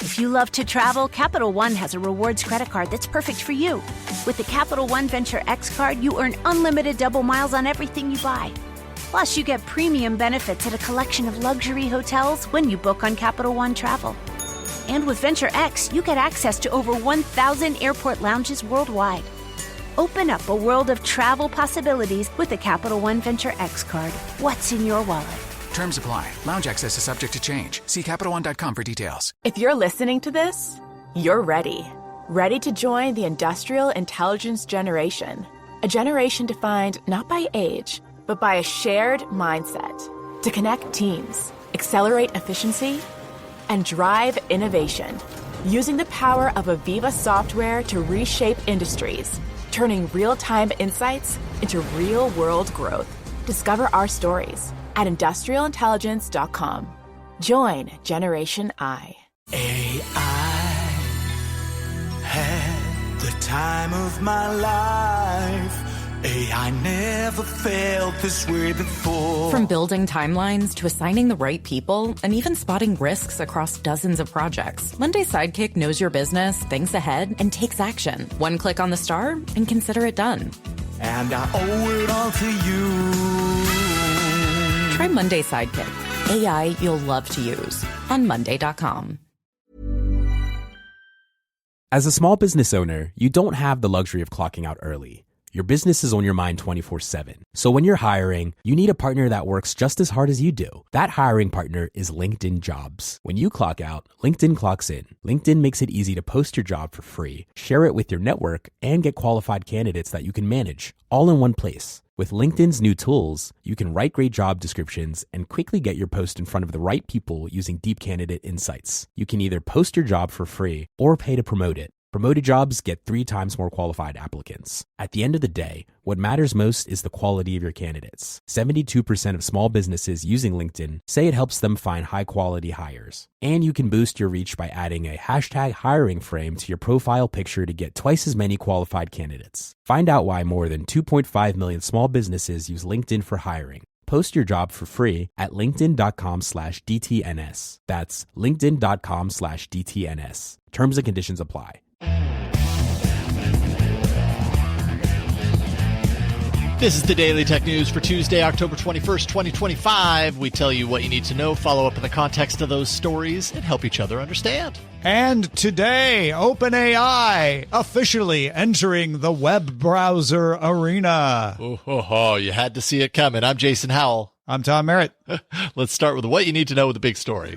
If you love to travel, Capital One has a rewards credit card that's perfect for you. With the Capital One Venture X card, you earn unlimited double miles on everything you buy. Plus, you get premium benefits at a collection of luxury hotels when you book on Capital One Travel. And with Venture X, you get access to over 1,000 airport lounges worldwide. Open up a world of travel possibilities with the Capital One Venture X card. What's in your wallet? Terms apply. Lounge access is subject to change. See CapitalOne.com for details. If you're listening to this, you're ready. Ready to join the industrial intelligence generation. A generation defined not by age, but by a shared mindset. To connect teams, accelerate efficiency, and drive innovation. Using the power of Aviva software to reshape industries. Turning real-time insights into real-world growth. Discover our stories at industrialintelligence.com. Join Generation I. AI had the time of my life. AI never felt this way before. From building timelines to assigning the right people and even spotting risks across dozens of projects, Monday Sidekick knows your business, thinks ahead, and takes action. One click on the star and consider it done. And I owe it all to you. Try Monday Sidekick. AI you'll love to use on Monday.com. As a small business owner, you don't have the luxury of clocking out early. Your business is on your mind 24/7. So when you're hiring, you need a partner that works just as hard as you do. That hiring partner is LinkedIn Jobs. When you clock out, LinkedIn clocks in. LinkedIn makes it easy to post your job for free, share it with your network, and get qualified candidates that you can manage, all in one place. With LinkedIn's new tools, you can write great job descriptions and quickly get your post in front of the right people using deep candidate insights. You can either post your job for free or pay to promote it. Promoted jobs get 3 times more qualified applicants. At the end of the day, what matters most is the quality of your candidates. 72% of small businesses using LinkedIn say it helps them find high-quality hires. And you can boost your reach by adding a hashtag hiring frame to your profile picture to get twice as many qualified candidates. Find out why more than 2.5 million small businesses use LinkedIn for hiring. Post your job for free at linkedin.com/DTNS. That's linkedin.com/DTNS. Terms and conditions apply. This is the Daily Tech News for Tuesday, October 21st, 2025. We tell you what you need to know, follow up in the context of those stories, and help each other understand. And today, OpenAI officially entering the web browser arena. Oh, you had to see it coming. I'm Jason Howell. I'm Tom Merritt. Let's start with what you need to know with the big story.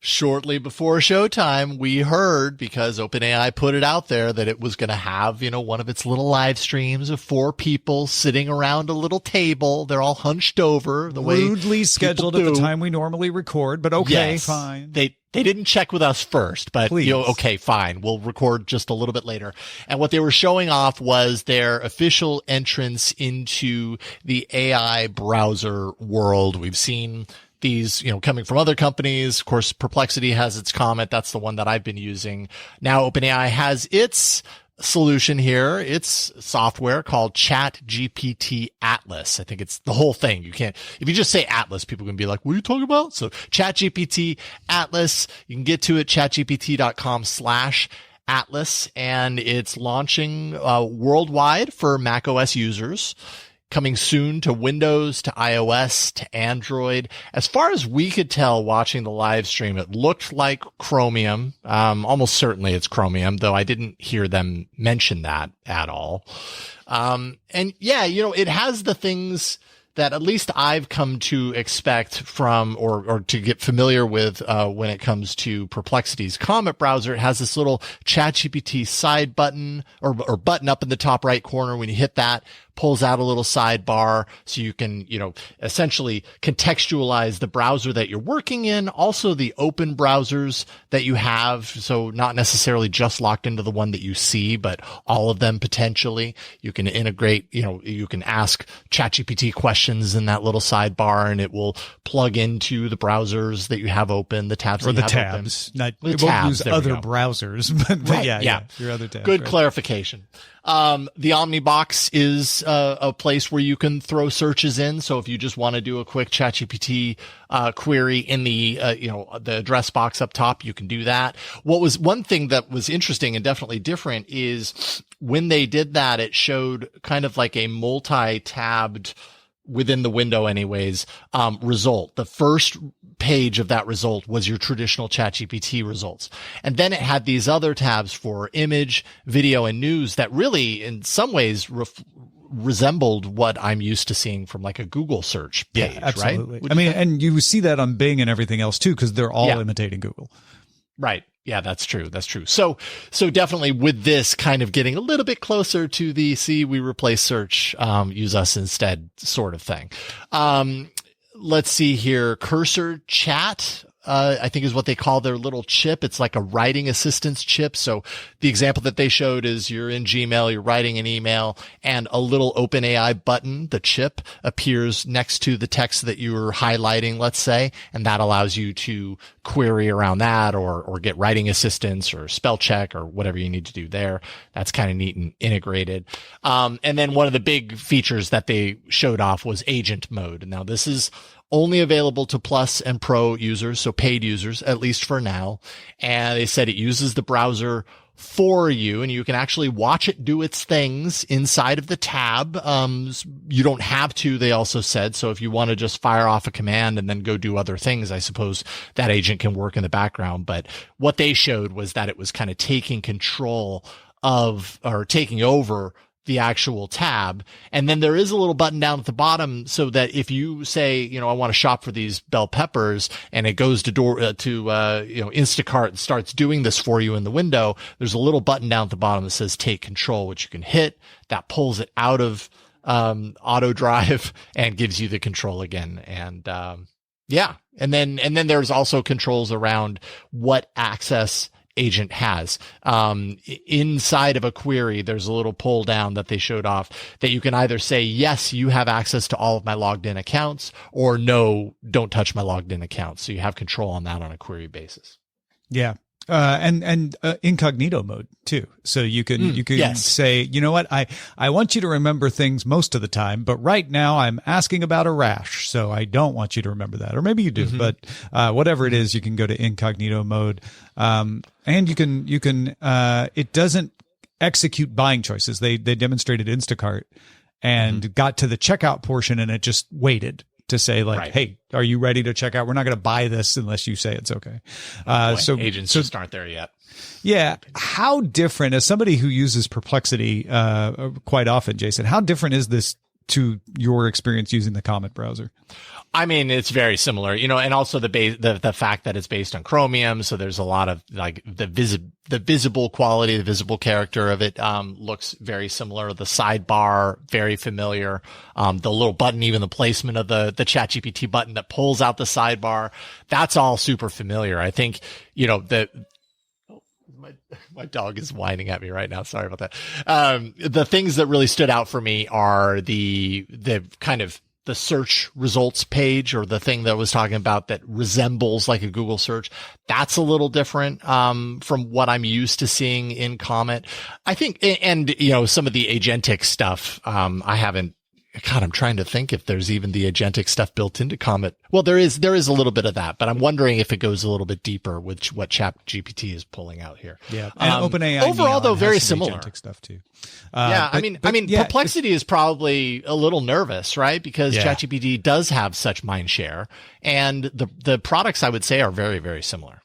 Shortly before showtime, we heard, because OpenAI put it out there, that it was going to have, one of its little live streams of 4 people sitting around a little table. They're all hunched over. The way rudely scheduled at the time we normally record, but okay, yes, fine. They didn't check with us first, but okay, fine. We'll record just a little bit later. And what they were showing off was their official entrance into the AI browser world. We've seen these, coming from other companies. Of course, Perplexity has its Comet. That's the one that I've been using. Now OpenAI has its solution here. It's software called ChatGPT Atlas. I think it's the whole thing. You can't, if you just say Atlas, people can be like, what are you talking about? So ChatGPT Atlas, you can get to it, chatgpt.com/Atlas, and it's launching worldwide for macOS users. Coming soon to Windows, to iOS, to Android. As far as we could tell watching the live stream, it looked like Chromium. Almost certainly it's Chromium, though I didn't hear them mention that at all. And yeah, it has the things that at least I've come to expect from or to get familiar with when it comes to Perplexity's Comet browser. It has this little ChatGPT side button or button up in the top right corner. When you hit that, pulls out a little sidebar so you can, essentially contextualize the browser that you're working in, also the open browsers that you have. So not necessarily just locked into the one that you see, but all of them potentially. You can integrate, you can ask ChatGPT questions in that little sidebar and it will plug into the browsers that you have open, the tabs that you have tabs. open. It won't use other browsers, but right, yeah, your other tabs. Good clarification. The Omnibox is a place where you can throw searches in. So if you just want to do a quick ChatGPT query in the the address box up top, you can do that. One thing that was interesting and definitely different is when they did that, it showed kind of like a multi-tabbed, within the window anyways, result. The first page of that result was your traditional ChatGPT results. And then it had these other tabs for image, video, and news that really, in some ways, resembled what I'm used to seeing from like a Google search page, absolutely. Right? I mean, and you see that on Bing and everything else too, because they're all imitating Google. Right. Yeah, that's true. That's true. So definitely with this kind of getting a little bit closer to the we replace search, use us instead sort of thing. Let's see here. Cursor chat, I think is what they call their little chip. It's like a writing assistance chip. So the example that they showed is you're in Gmail, you're writing an email, and a little OpenAI button, the chip, appears next to the text that you're highlighting, let's say, and that allows you to query around that or get writing assistance or spell check or whatever you need to do there. That's kind of neat and integrated. And then one of the big features that they showed off was agent mode. Now this is only available to Plus and Pro users, so paid users, at least for now. And they said it uses the browser for you, and you can actually watch it do its things inside of the tab. You don't have to, they also said. So if you want to just fire off a command and then go do other things, I suppose that agent can work in the background. But what they showed was that it was kind of taking control of, or taking over the actual tab. And then there is a little button down at the bottom so that if you say, I want to shop for these bell peppers, and it goes to Instacart and starts doing this for you in the window, there's a little button down at the bottom that says take control, which you can hit. That pulls it out of auto drive and gives you the control again. And and then there's also controls around what access agent has. Inside of a query, there's a little pull down that they showed off that you can either say, yes, you have access to all of my logged in accounts, or no, don't touch my logged in accounts. So you have control on that on a query basis. Yeah. And incognito mode too. So you can say, you know what? I want you to remember things most of the time, but right now I'm asking about a rash. So I don't want you to remember that. Or maybe you do, but whatever it is, you can go to incognito mode. And you can it doesn't execute buying choices. They demonstrated Instacart and got to the checkout portion, and it just waited to say hey, are you ready to check out? We're not going to buy this unless you say it's okay. So agents just aren't there yet. Yeah. How different, as somebody who uses Perplexity quite often, Jason, how different is this to your experience using the Comet browser? I mean, it's very similar, and also the fact that it's based on Chromium. So there's a lot of like the visible quality, the visible character of it, looks very similar. The sidebar, very familiar. The little button, even the placement of the ChatGPT button that pulls out the sidebar, that's all super familiar. I think, my dog is whining at me right now. Sorry about that. The things that really stood out for me are the kind of the search results page, or the thing that I was talking about that resembles like a Google search. That's a little different from what I'm used to seeing in Comet. I think, and some of the agentic stuff, I haven't. God, I'm trying to think if there's even the agentic stuff built into Comet. Well, there is a little bit of that, but I'm wondering if it goes a little bit deeper with what ChatGPT is pulling out here. Yeah, and OpenAI overall, though, very has some similar agentic stuff too. I mean, Perplexity is probably a little nervous, right? Because ChatGPT does have such mind share, and the products I would say are very, very similar.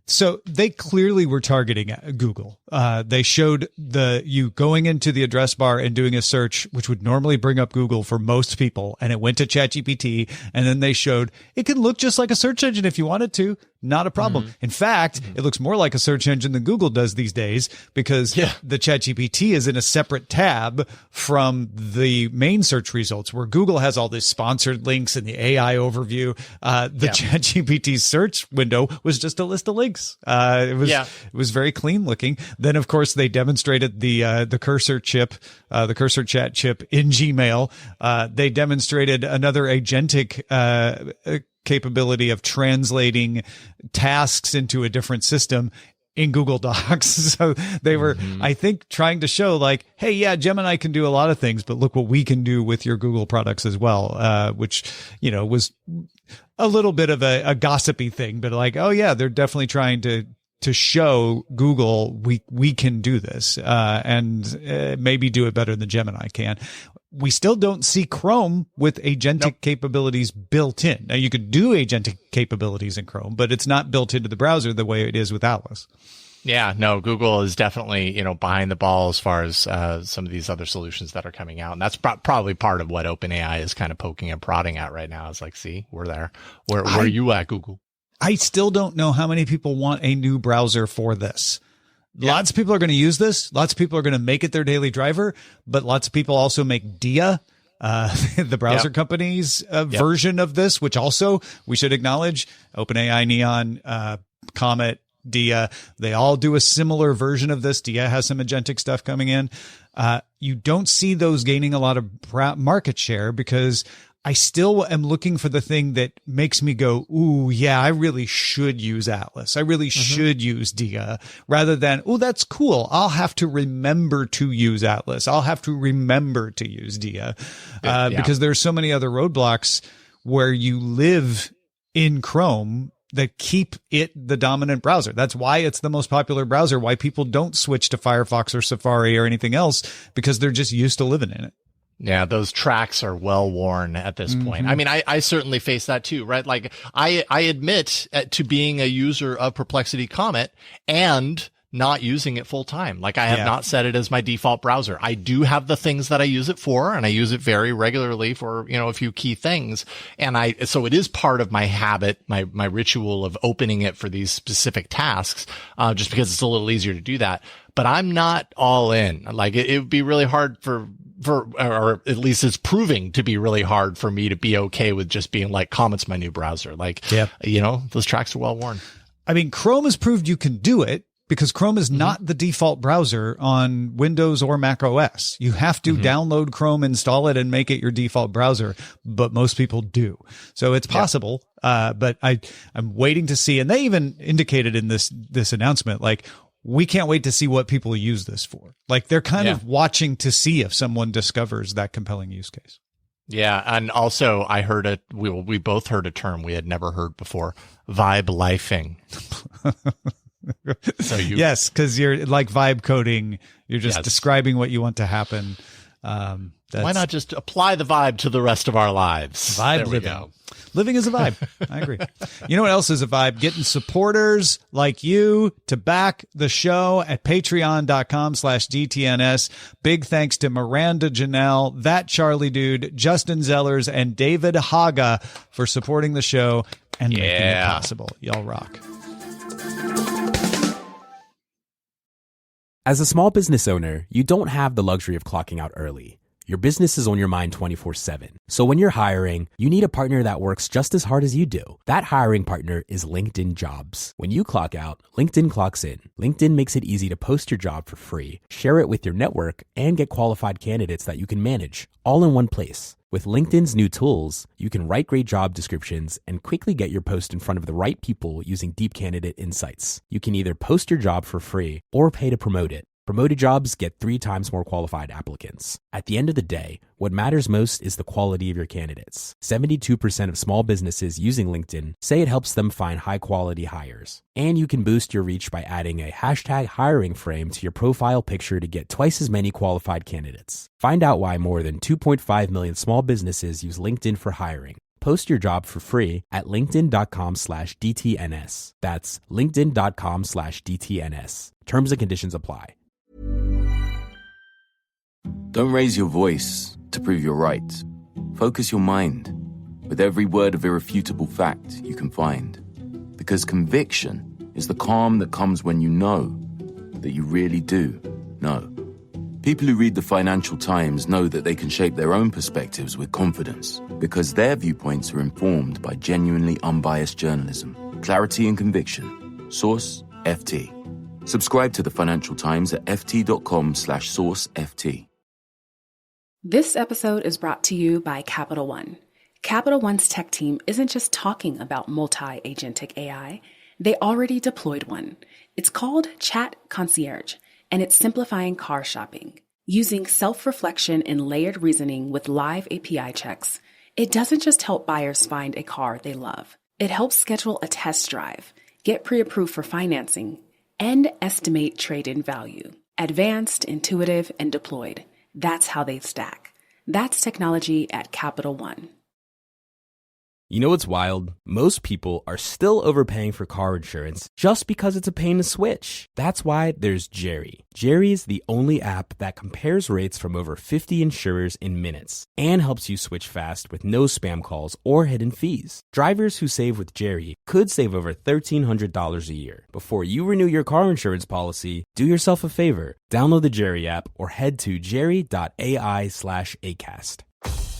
So they clearly were targeting Google. They showed you going into the address bar and doing a search, which would normally bring up Google for most people, and it went to ChatGPT, and then they showed it can look just like a search engine if you wanted to. Not a problem. In fact, it looks more like a search engine than Google does these days, because the ChatGPT is in a separate tab from the main search results, where Google has all these sponsored links and the AI overview. The ChatGPT search window was just a list of links. It was very clean looking. Then, of course, they demonstrated the cursor chip, the cursor chat chip in Gmail. They demonstrated another agentic capability of translating tasks into a different system. in Google Docs. So they were, I think, trying to show like, hey, yeah, Gemini can do a lot of things, but look what we can do with your Google products as well, which, was a little bit of a gossipy thing, but like, oh yeah, they're definitely trying to show Google we can do this and maybe do it better than Gemini can. We still don't see Chrome with agentic capabilities built in. Now, you could do agentic capabilities in Chrome, but it's not built into the browser the way it is with Atlas. Yeah, no, Google is definitely, behind the ball as far as some of these other solutions that are coming out. And that's probably part of what OpenAI is kind of poking and prodding at right now. Is like, see, we're there. Where are you at, Google? I still don't know how many people want a new browser for this. Yeah. Lots of people are going to use this. Lots of people are going to make it their daily driver, but lots of people also make Dia, the browser company's version of this, which also we should acknowledge OpenAI, Neon, Comet, Dia, they all do a similar version of this. Dia has some agentic stuff coming in. You don't see those gaining a lot of market share because I still am looking for the thing that makes me go, ooh, yeah, I really should use Atlas. I really should use Dia, rather than, oh, that's cool. I'll have to remember to use Atlas. I'll have to remember to use Dia, because there's so many other roadblocks where you live in Chrome that keep it the dominant browser. That's why it's the most popular browser, why people don't switch to Firefox or Safari or anything else, because they're just used to living in it. Yeah, those tracks are well worn at this point. I mean, I certainly face that too, right? Like I admit to being a user of Perplexity Comet and not using it full time. Like I have not set it as my default browser. I do have the things that I use it for, and I use it very regularly for, a few key things. And so it is part of my habit, my ritual of opening it for these specific tasks, just because it's a little easier to do that. But I'm not all in. Like it would be really hard or at least it's proving to be really hard for me to be okay with just being like, Comet's my new browser. Like, those tracks are well worn. I mean, Chrome has proved you can do it because Chrome is not the default browser on Windows or Mac OS. You have to download Chrome, install it, and make it your default browser. But most people do. So it's possible. But I'm waiting to see. And they even indicated in this announcement, like, we can't wait to see what people use this for. Like they're kind of watching to see if someone discovers that compelling use case. Yeah. And also I heard we both heard a term we had never heard before, vibe lifing. So yes, because you're like vibe coding. You're just describing what you want to happen. Why not just apply the vibe to the rest of our lives? Vibe living. Living is a vibe. I agree. You know what else is a vibe? Getting supporters like you to back the show at patreon.com/DTNS. Big thanks to Miranda Janelle, That Charlie Dude, Justin Zellers, and David Haga for supporting the show and making it possible. Y'all rock. As a small business owner, you don't have the luxury of clocking out early. Your business is on your mind 24/7. So when you're hiring, you need a partner that works just as hard as you do. That hiring partner is LinkedIn Jobs. When you clock out, LinkedIn clocks in. LinkedIn makes it easy to post your job for free, share it with your network, and get qualified candidates that you can manage, all in one place. With LinkedIn's new tools, you can write great job descriptions and quickly get your post in front of the right people using deep candidate insights. You can either post your job for free or pay to promote it. Promoted jobs get 3 times more qualified applicants. At the end of the day, what matters most is the quality of your candidates. 72% of small businesses using LinkedIn say it helps them find high-quality hires. And you can boost your reach by adding a hashtag hiring frame to your profile picture to get twice as many qualified candidates. Find out why more than 2.5 million small businesses use LinkedIn for hiring. Post your job for free at linkedin.com/DTNS. That's linkedin.com/DTNS. Terms and conditions apply. Don't raise your voice to prove you're right. Focus your mind with every word of irrefutable fact you can find. Because conviction is the calm that comes when you know that you really do know. People who read the Financial Times know that they can shape their own perspectives with confidence because their viewpoints are informed by genuinely unbiased journalism. Clarity and conviction. Source, FT. Subscribe to the Financial Times at ft.com/sourceft. This episode is brought to you by Capital One. Capital One's tech team isn't just talking about multi-agentic AI. They already deployed one. It's called Chat Concierge, and it's simplifying car shopping. Using self-reflection and layered reasoning with live API checks, it doesn't just help buyers find a car they love. It helps schedule a test drive, get pre-approved for financing, and estimate trade-in value. Advanced, intuitive, and deployed. That's how they stack. That's technology at Capital One. You know what's wild? Most people are still overpaying for car insurance just because it's a pain to switch. That's why there's Jerry. Jerry is the only app that compares rates from over 50 insurers in minutes and helps you switch fast with no spam calls or hidden fees. Drivers who save with Jerry could save over $1,300 a year. Before you renew your car insurance policy, do yourself a favor. Download the Jerry app or head to jerry.ai/ACAST.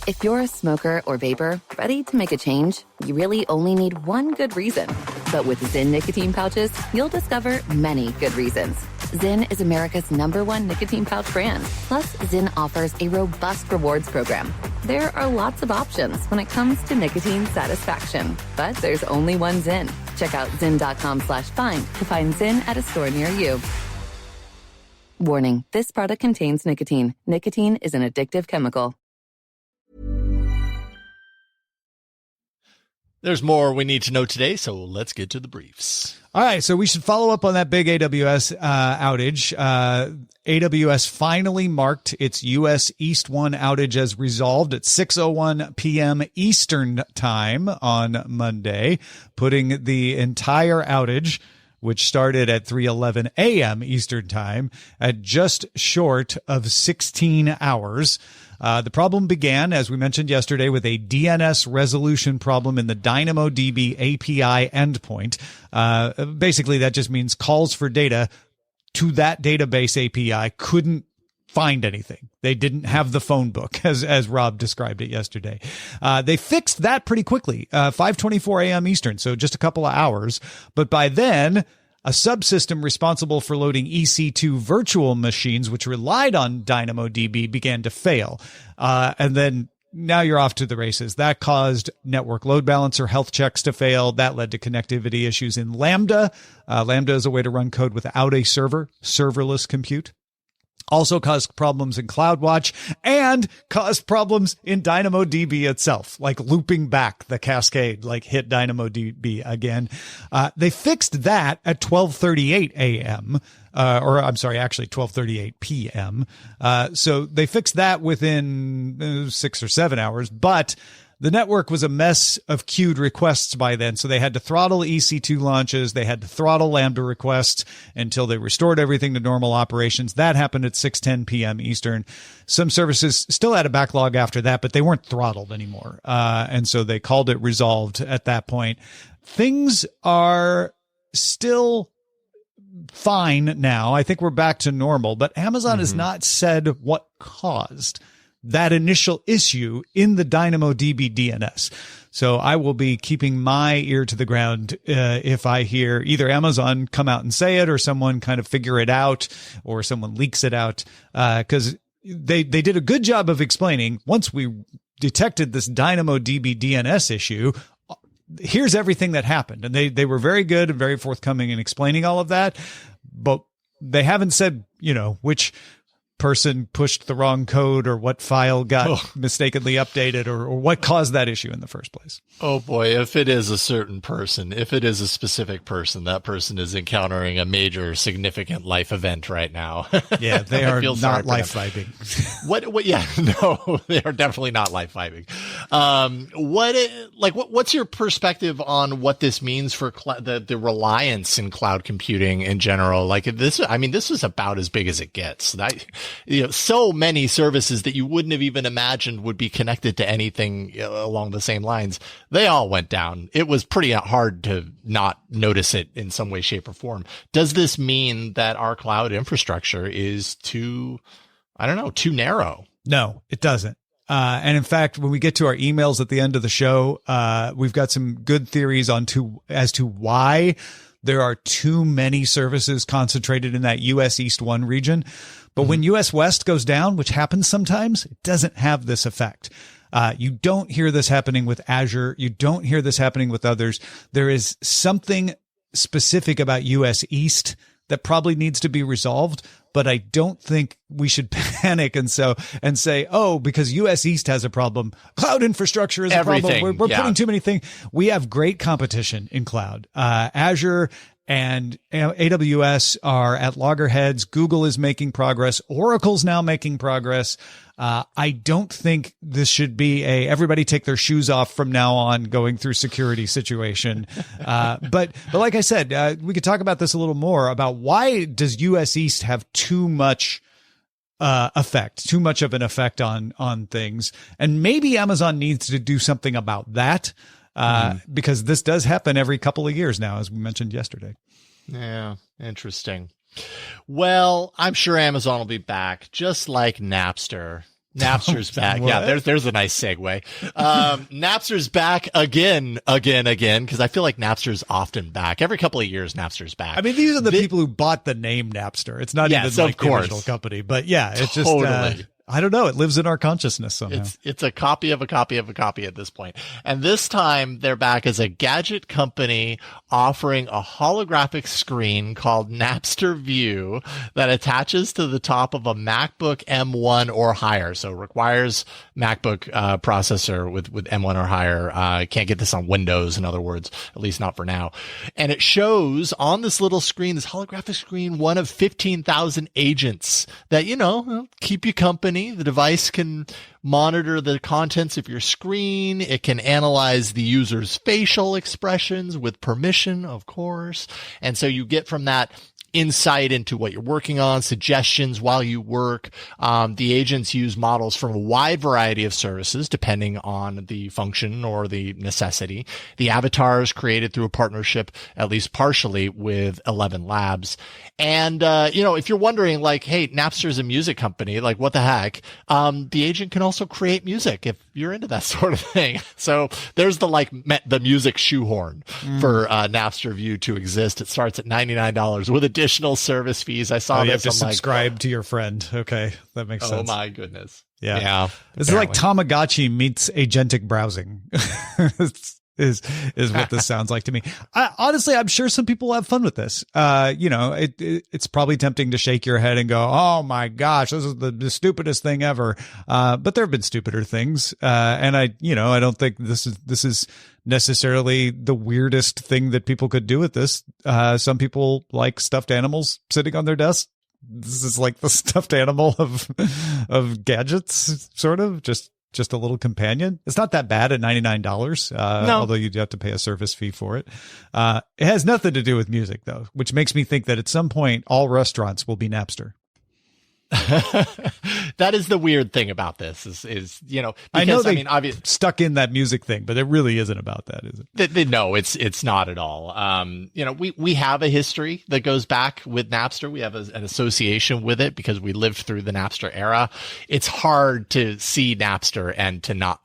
If you're a smoker or vapor ready to make a change, you really only need one good reason. But with Zyn nicotine pouches, you'll discover many good reasons. Zyn is America's #1 nicotine pouch brand. Plus, Zyn offers a robust rewards program. There are lots of options when it comes to nicotine satisfaction. But there's only one Zyn. Check out zyn.com/find to find Zyn at a store near you. Warning, this product contains nicotine. Nicotine is an addictive chemical. There's more we need to know today, so let's get to the briefs. All right, so we should follow up on that big AWS outage. AWS finally marked its US East 1 outage as resolved at 6:01 p.m. Eastern Time on Monday, putting the entire outage, which started at 3:11 a.m. Eastern Time, at just short of 16 hours. The problem began, as we mentioned yesterday, with a DNS resolution problem in the DynamoDB API endpoint. Basically, that just means calls for data to that database API couldn't find anything. They didn't have the phone book, as Rob described it yesterday. They fixed that pretty quickly, 5:24 a.m. Eastern, so just a couple of hours. But by then, a subsystem responsible for loading EC2 virtual machines, which relied on DynamoDB, began to fail. And then now you're off to the races. That caused network load balancer health checks to fail. That led to connectivity issues in Lambda. Lambda is a way to run code without a server, serverless compute. Also caused problems in CloudWatch and caused problems in DynamoDB itself, like looping back the cascade, like hit DynamoDB again. They fixed that at 12:38 a.m. Actually 12:38 p.m. So they fixed that within 6 or 7 hours, but the network was a mess of queued requests by then, so they had to throttle EC2 launches. They had to throttle Lambda requests until they restored everything to normal operations. That happened at 6:10 p.m. Eastern. Some services still had a backlog after that, but they weren't throttled anymore. And so they called it resolved at that point. Things are still fine now. I think we're back to normal, but Amazon has not said what caused that initial issue in the DynamoDB DNS. So I will be keeping my ear to the ground if I hear either Amazon come out and say it, or someone kind of figure it out, or someone leaks it out, because they did a good job of explaining, once we detected this DynamoDB DNS issue, here's everything that happened. And they were very good and very forthcoming in explaining all of that, but they haven't said, which person pushed the wrong code, or what file got mistakenly updated, or what caused that issue in the first place. Oh boy, if it is a certain person, if it is a specific person, that person is encountering a major significant life event right now. Yeah, they are not life vibing. What? Yeah, no, they are definitely not life vibing. What's your perspective on what this means for the reliance in cloud computing in general? Like this, this is about as big as it gets. So many services that you wouldn't have even imagined would be connected to anything along the same lines, they all went down. It was pretty hard to not notice it in some way, shape, or form. Does this mean that our cloud infrastructure is too narrow? No, it doesn't. And in fact, when we get to our emails at the end of the show, we've got some good theories as to why there are too many services concentrated in that US East 1 region. But when US West goes down, which happens sometimes, it doesn't have this effect. You don't hear this happening with Azure. You don't hear this happening with others. There is something specific about US East that probably needs to be resolved, but I don't think we should panic and say, oh, because US East has a problem, cloud infrastructure is a problem. We're putting too many things. We have great competition in cloud. Azure and AWS are at loggerheads. Google is making progress. Oracle's now making progress. I don't think this should be everybody take their shoes off from now on going through security situation. But like I said, we could talk about this a little more about why does US East have too much too much of an effect on things. And maybe Amazon needs to do something about that. Because this does happen every couple of years now, as we mentioned yesterday. Yeah, interesting. Well, I'm sure Amazon will be back, just like Napster. Napster's back. Yeah, there's a nice segue. Napster's back again, because I feel like Napster's often back. Every couple of years, Napster's back. I mean, these are the people who bought the name Napster. It's not even like the original company, but yeah, it's just totally. I don't know. It lives in our consciousness somehow. It's a copy of a copy of a copy at this point. And this time they're back as a gadget company offering a holographic screen called Napster View that attaches to the top of a MacBook M1 or higher. So requires MacBook processor with M1 or higher. Can't get this on Windows, in other words, at least not for now. And it shows on this little screen, this holographic screen, one of 15,000 agents that, keep you company. The device can monitor the contents of your screen. It can analyze the user's facial expressions with permission, of course. And so you get from that insight into what you're working on, suggestions while you work. The agents use models from a wide variety of services, depending on the function or the necessity. The avatar is created through a partnership, at least partially, with 11 Labs. And, if you're wondering, like, hey, Napster's a music company, like, what the heck? The agent can also create music if you're into that sort of thing. So there's the music shoehorn for Napster View to exist. It starts at $99 with additional service fees. I saw you have to subscribe to your friend. Okay, that makes sense. Oh my goodness. Yeah. This is like Tamagotchi meets agentic browsing. is what this sounds like to me. Honestly, I'm sure some people have fun with this. It's probably tempting to shake your head and go, oh my gosh, this is the stupidest thing ever. But there have been stupider things. And I don't think this is necessarily the weirdest thing that people could do with this. Some people like stuffed animals sitting on their desk. This is like the stuffed animal of gadgets, sort of just a little companion. It's not that bad at $99, no. Although you'd have to pay a service fee for it. It has nothing to do with music, though, which makes me think that at some point all restaurants will be Napster. That is the weird thing about this is because, I know obviously stuck in that music thing, but it really isn't about that, is it? No, it's not at all. We have a history that goes back with Napster. We have an association with it because we lived through the Napster era. It's hard to see Napster and to not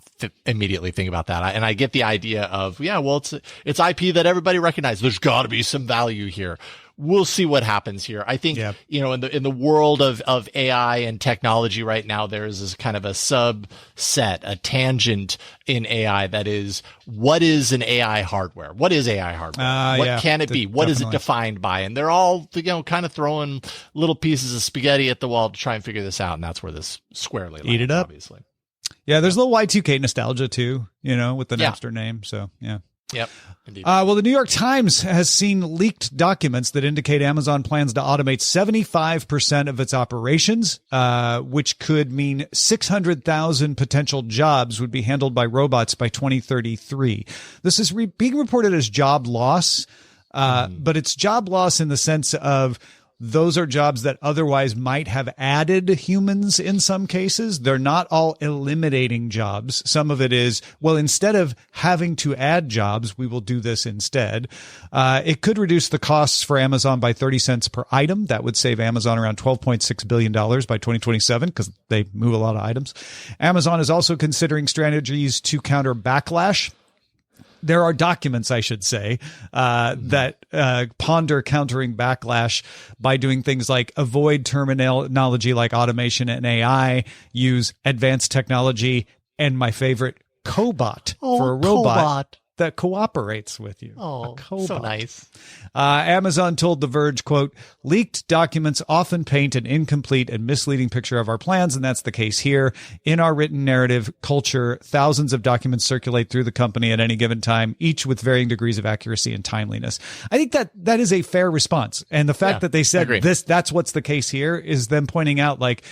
immediately think about that. And I get the idea of, it's IP that everybody recognizes. There's got to be some value here. We'll see what happens here. I think, in the world of AI and technology right now, there's this kind of a subset, a tangent in AI that is, what is an AI hardware? What is AI hardware? What can it be? What is it defined by? And they're all, kind of throwing little pieces of spaghetti at the wall to try and figure this out. And that's where this squarely lands, eat it up, obviously. Yeah, there's a little Y2K nostalgia too, with the Napster name. So, yeah. Yep. Indeed. Well, the New York Times has seen leaked documents that indicate Amazon plans to automate 75% of its operations, which could mean 600,000 potential jobs would be handled by robots by 2033. This is being reported as job loss, but it's job loss in the sense of those are jobs that otherwise might have added humans in some cases. They're not all eliminating jobs. Some of it is, instead of having to add jobs, we will do this instead. It could reduce the costs for Amazon by 30 cents per item. That would save Amazon around $12.6 billion by 2027 because they move a lot of items. Amazon is also considering strategies to counter backlash. There are documents, I should say, that ponder countering backlash by doing things like avoid terminology like automation and AI, use advanced technology, and my favorite, cobot for a robot. that cooperates with you. Oh, so nice. Amazon told The Verge, quote, leaked documents often paint an incomplete and misleading picture of our plans, and that's the case here. In our written narrative culture, thousands of documents circulate through the company at any given time, each with varying degrees of accuracy and timeliness. I think that is a fair response. And the fact that they said that's what's the case here is them pointing out, like,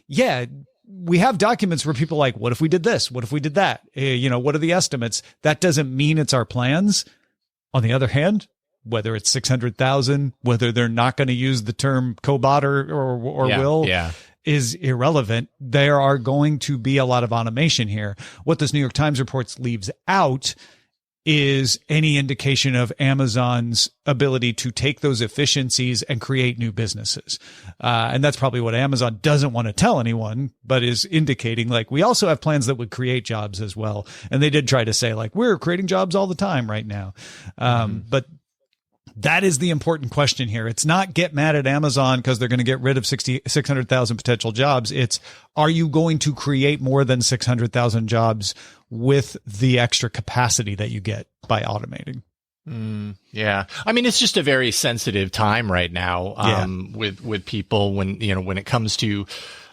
yeah, we have documents where people are like, what if we did this? What if we did that? What are the estimates? That doesn't mean it's our plans. On the other hand, whether it's 600,000, whether they're not going to use the term cobot or will is irrelevant. There are going to be a lot of automation here. What this New York Times reports leaves out is any indication of Amazon's ability to take those efficiencies and create new businesses. And that's probably what Amazon doesn't want to tell anyone, but is indicating, like, we also have plans that would create jobs as well. And they did try to say, like, we're creating jobs all the time right now. But that is the important question here. It's not get mad at Amazon because they're going to get rid of 600,000 potential jobs. It's, are you going to create more than 600,000 jobs with the extra capacity that you get by automating? Yeah. I mean, it's just a very sensitive time right now, with people when it comes to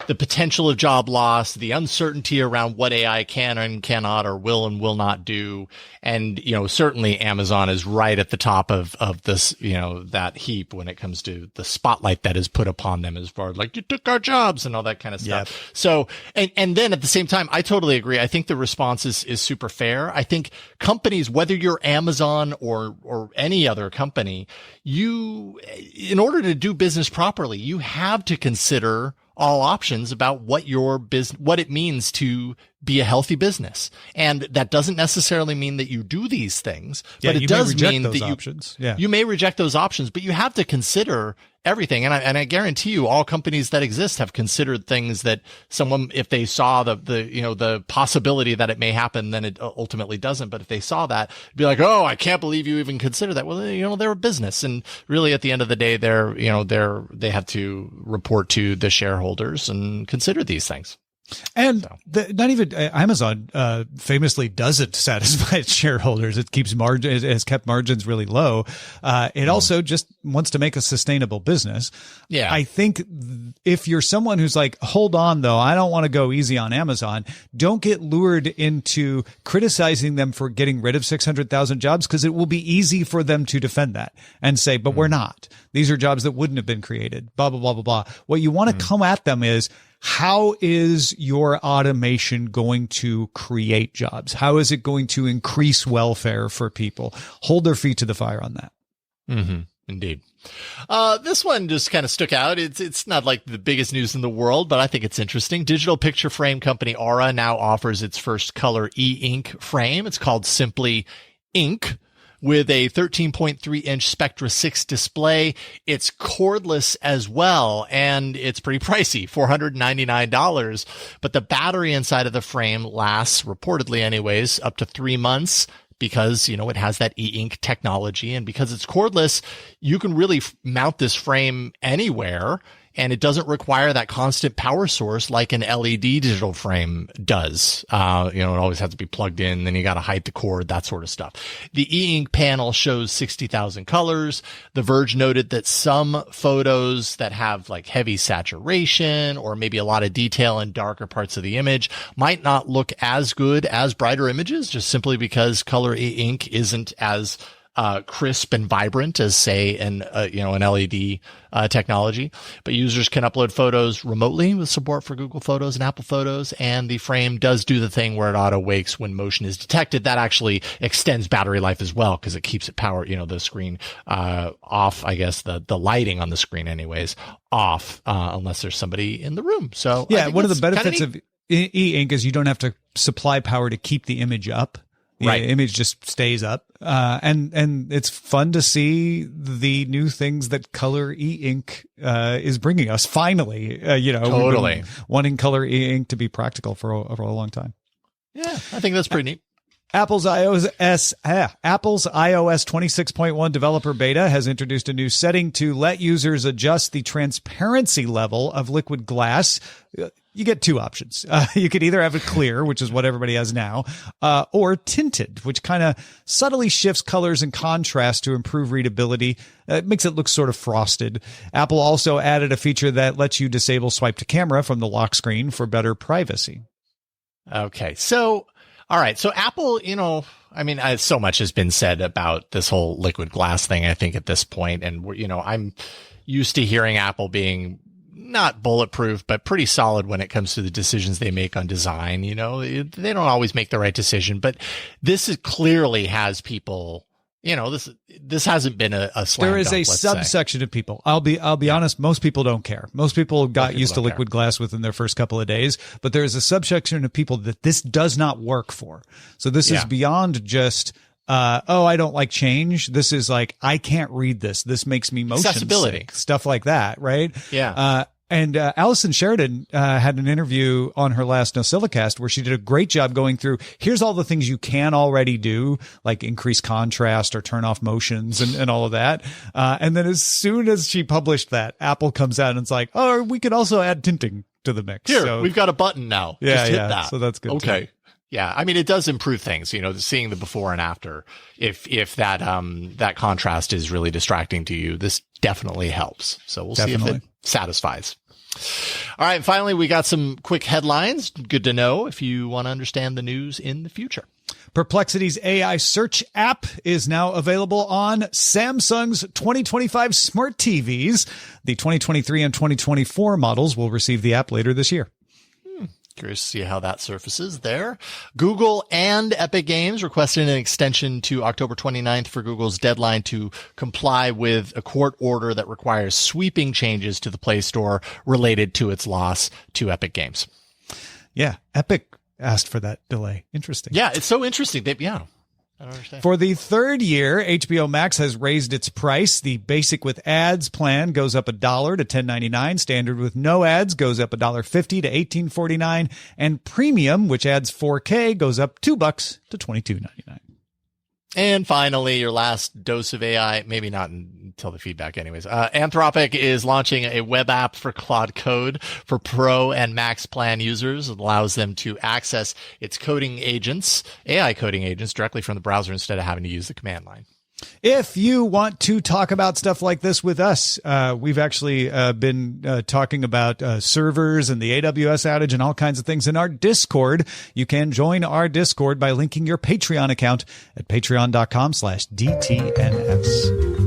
the potential of job loss, the uncertainty around what AI can and cannot or will and will not do. And, certainly Amazon is right at the top of this, that heap when it comes to the spotlight that is put upon them as far as, like, you took our jobs and all that kind of stuff. Yep. So, and then at the same time, I totally agree. I think the response is super fair. I think companies, whether you're Amazon or any other company, in order to do business properly, you have to consider all options about what it means to be a healthy business. And that doesn't necessarily mean that you do these things, but it does mean that you may reject those options, but you have to consider everything. And I guarantee you all companies that exist have considered things that someone, if they saw the possibility that it may happen, then it ultimately doesn't. But if they saw that, it'd be like, oh, I can't believe you even consider that. Well, they're a business. And really at the end of the day, they have to report to the shareholders and consider these things. And not even Amazon famously doesn't satisfy its shareholders. It has kept margins really low. It also just wants to make a sustainable business. Yeah. I think if you're someone who's like, hold on though, I don't want to go easy on Amazon, don't get lured into criticizing them for getting rid of 600,000 jobs, because it will be easy for them to defend that and say, but we're not. These are jobs that wouldn't have been created, blah, blah, blah, blah, blah. What you want to come at them is, how is your automation going to create jobs? How is it going to increase welfare for people? Hold their feet to the fire on that. Mm-hmm. Indeed. This one just kind of stuck out. It's not like the biggest news in the world, but I think it's interesting. Digital picture frame company Aura now offers its first color e-ink frame. It's called simply Ink, with a 13.3-inch Spectra 6 display. It's cordless as well, and it's pretty pricey, $499. But the battery inside of the frame lasts, reportedly anyways, up to 3 months, because, it has that e-ink technology. And because it's cordless, you can really mount this frame anywhere, and it doesn't require that constant power source like an LED digital frame does. It always has to be plugged in, then you got to hide the cord, that sort of stuff. The e-ink panel shows 60,000 colors. The Verge noted that some photos that have like heavy saturation or maybe a lot of detail in darker parts of the image might not look as good as brighter images, just simply because color e-ink isn't as crisp and vibrant as, say, an LED technology. But users can upload photos remotely with support for Google Photos and Apple Photos, and the frame does do the thing where it auto wakes when motion is detected. That actually extends battery life as well, because it keeps it power, the screen off. I guess the lighting on the screen, anyways, off unless there's somebody in the room. So yeah, one of the benefits of e-ink is you don't have to supply power to keep the image up. The image just stays up. And it's fun to see the new things that color e-ink is bringing us. Finally, totally wanting color e-ink to be practical for a long time. Yeah, I think that's pretty neat. Apple's iOS 26.1 developer beta has introduced a new setting to let users adjust the transparency level of liquid glass. You get two options. You could either have it clear, which is what everybody has now, or tinted, which kind of subtly shifts colors and contrast to improve readability. It makes it look sort of frosted. Apple also added a feature that lets you disable swipe to camera from the lock screen for better privacy. Okay. So, all right. So Apple, so much has been said about this whole liquid glass thing, I think, at this point. And, I'm used to hearing Apple being not bulletproof, but pretty solid when it comes to the decisions they make on design. They don't always make the right decision, but this clearly has people, this hasn't been a slam There is dunk, a subsection of people. I'll be honest. Most people don't care. Most people got used to liquid glass within their first couple of days, but there is a subsection of people that this does not work for. So this is beyond just, I don't like change. This is like, I can't read this. This makes me motion accessibility sick. Stuff like that. Right. Yeah. And Allison Sheridan had an interview on her last NosillaCast where she did a great job going through, here's all the things you can already do, like increase contrast or turn off motions and all of that. And then as soon as she published that, Apple comes out and it's like, oh, we could also add tinting to the mix. Here, we've got a button now. Yeah, just hit that. So that's good. Okay. Too. Yeah. I mean, it does improve things, seeing the before and after. If that contrast is really distracting to you, this definitely helps. So we'll see if it satisfies. All right. And finally, we got some quick headlines. Good to know if you want to understand the news in the future. Perplexity's AI search app is now available on Samsung's 2025 smart TVs. The 2023 and 2024 models will receive the app later this year. Curious to see how that surfaces there. Google and Epic Games requested an extension to October 29th for Google's deadline to comply with a court order that requires sweeping changes to the Play Store related to its loss to Epic Games. Yeah, Epic asked for that delay. Interesting. Yeah, it's so interesting. I don't understand. For the third year, HBO Max has raised its price. The basic with ads plan goes up $1 to $10.99. Standard with no ads goes up $1.50 to $18.49. And premium, which adds 4K, goes up $2 to $22.99. And finally, your last dose of AI, maybe not until the feedback anyways. Anthropic is launching a web app for Claude Code for Pro and Max plan users. It allows them to access its coding agents, AI coding agents, directly from the browser instead of having to use the command line. If you want to talk about stuff like this with us, we've actually been talking about servers and the AWS outage and all kinds of things in our Discord. You can join our Discord by linking your Patreon account at patreon.com/DTNS.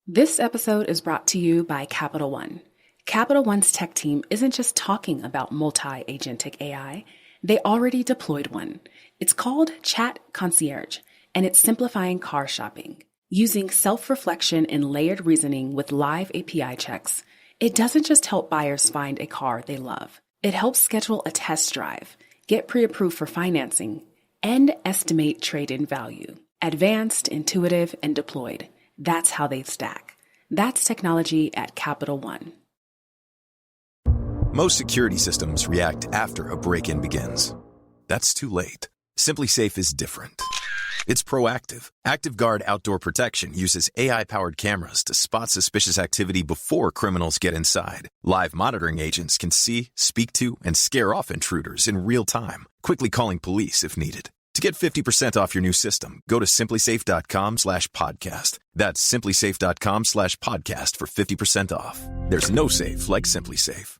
This episode is brought to you by Capital One. Capital One's tech team isn't just talking about multi-agentic AI. They already deployed one. It's called Chat Concierge, and it's simplifying car shopping. Using self-reflection and layered reasoning with live API checks, it doesn't just help buyers find a car they love. It helps schedule a test drive, get pre-approved for financing, and estimate trade-in value. Advanced, intuitive, and deployed. That's how they stack. That's technology at Capital One. Most security systems react after a break-in begins. That's too late. SimpliSafe is different. It's proactive. ActiveGuard Outdoor Protection uses AI-powered cameras to spot suspicious activity before criminals get inside. Live monitoring agents can see, speak to, and scare off intruders in real time, quickly calling police if needed. To get 50% off your new system, go to simplisafe.com/podcast. That's simplisafe.com/podcast for 50% off. There's no safe like SimpliSafe.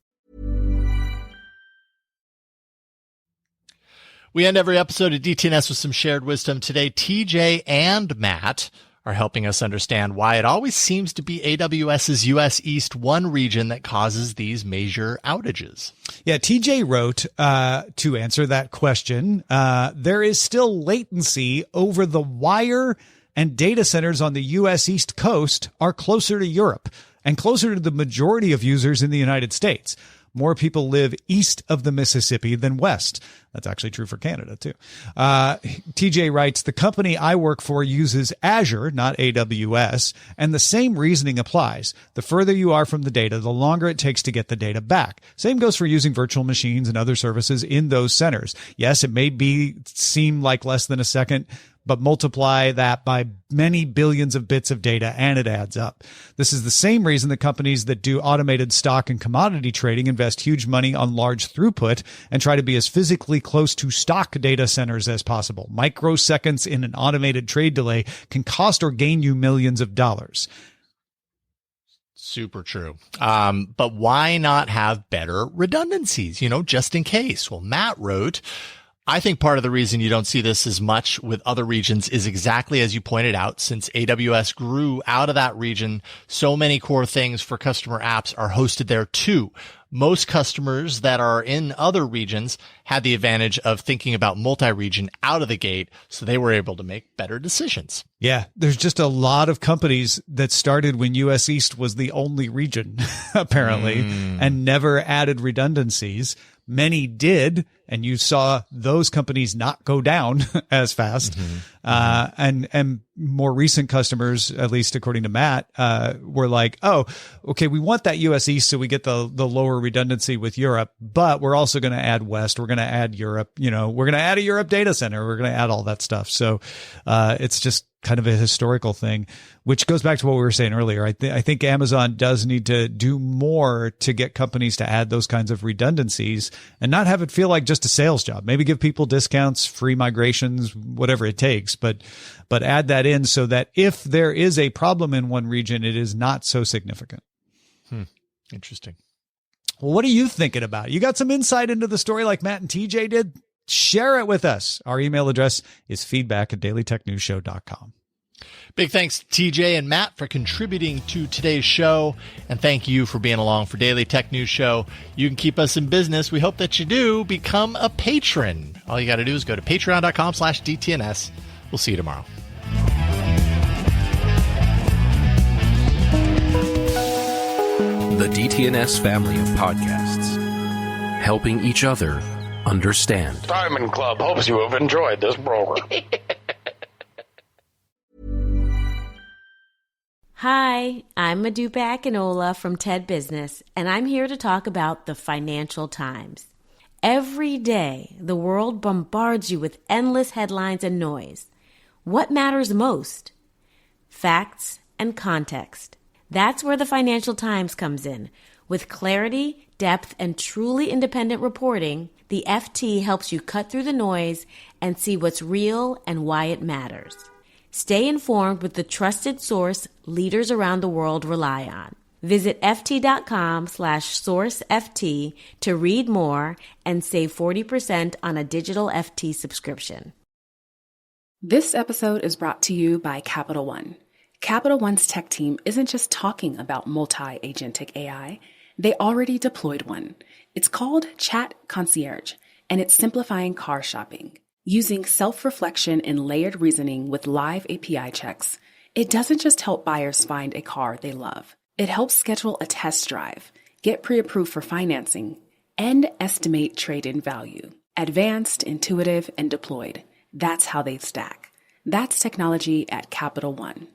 We end every episode of DTNS with some shared wisdom. Today, TJ and Matt are helping us understand why it always seems to be AWS's US East 1 region that causes these major outages. Yeah, TJ wrote to answer that question, there is still latency over the wire, and data centers on the US East Coast are closer to Europe and closer to the majority of users in the United States. more people live east of the Mississippi than west. That's actually true for Canada, too. TJ writes, the company I work for uses Azure, not AWS, and the same reasoning applies. The further you are from the data, the longer it takes to get the data back. Same goes for using virtual machines and other services in those centers. Yes, it may seem like less than a second, but multiply that by many billions of bits of data and it adds up. This is the same reason the companies that do automated stock and commodity trading invest huge money on large throughput and try to be as physically close to stock data centers as possible. Microseconds in an automated trade delay can cost or gain you millions of dollars. Super true. But why not have better redundancies, just in case? Well, Matt wrote, I think part of the reason you don't see this as much with other regions is exactly as you pointed out. Since AWS grew out of that region, so many core things for customer apps are hosted there too. Most customers that are in other regions had the advantage of thinking about multi-region out of the gate, so they were able to make better decisions. Yeah, there's just a lot of companies that started when US East was the only region, apparently, and never added redundancies. Many did, and you saw those companies not go down as fast. And more recent customers, at least according to Matt, were like, oh, okay, we want that US East so we get the lower redundancy with Europe, but we're also going to add West. We're going to add Europe. We're going to add a Europe data center. We're going to add all that stuff. So it's just kind of a historical thing, which goes back to what we were saying earlier. I think Amazon does need to do more to get companies to add those kinds of redundancies and not have it feel like just a sales job. Maybe give people discounts, free migrations, whatever it takes, but add that in so that if there is a problem in one region, it is not so significant. Interesting. Well, what are you thinking about? You got some insight into the story like Matt and TJ did? Share it with us. Our email address is feedback@dailytechnewsshow.com. Big thanks to TJ and Matt for contributing to today's show. And thank you for being along for Daily Tech News Show. You can keep us in business. We hope that you do become a patron. All you got to do is go to patreon.com/DTNS. We'll see you tomorrow. The DTNS family of podcasts, helping each other understand. Diamond Club hopes you have enjoyed this program. Hi, I'm Modupe Akinola from TED Business, and I'm here to talk about the Financial Times. Every day, the world bombards you with endless headlines and noise. What matters most? Facts and context. That's where the Financial Times comes in. With clarity, depth, and truly independent reporting, the FT helps you cut through the noise and see what's real and why it matters. Stay informed with the trusted source leaders around the world rely on. Visit ft.com/sourceft to read more and save 40% on a digital FT subscription. This episode is brought to you by Capital One. Capital One's tech team isn't just talking about multi-agentic AI. They already deployed one. It's called Chat Concierge, and it's simplifying car shopping. Using self-reflection and layered reasoning with live API checks, it doesn't just help buyers find a car they love. It helps schedule a test drive, get pre-approved for financing, and estimate trade-in value. Advanced, intuitive, and deployed. That's how they stack. That's technology at Capital One.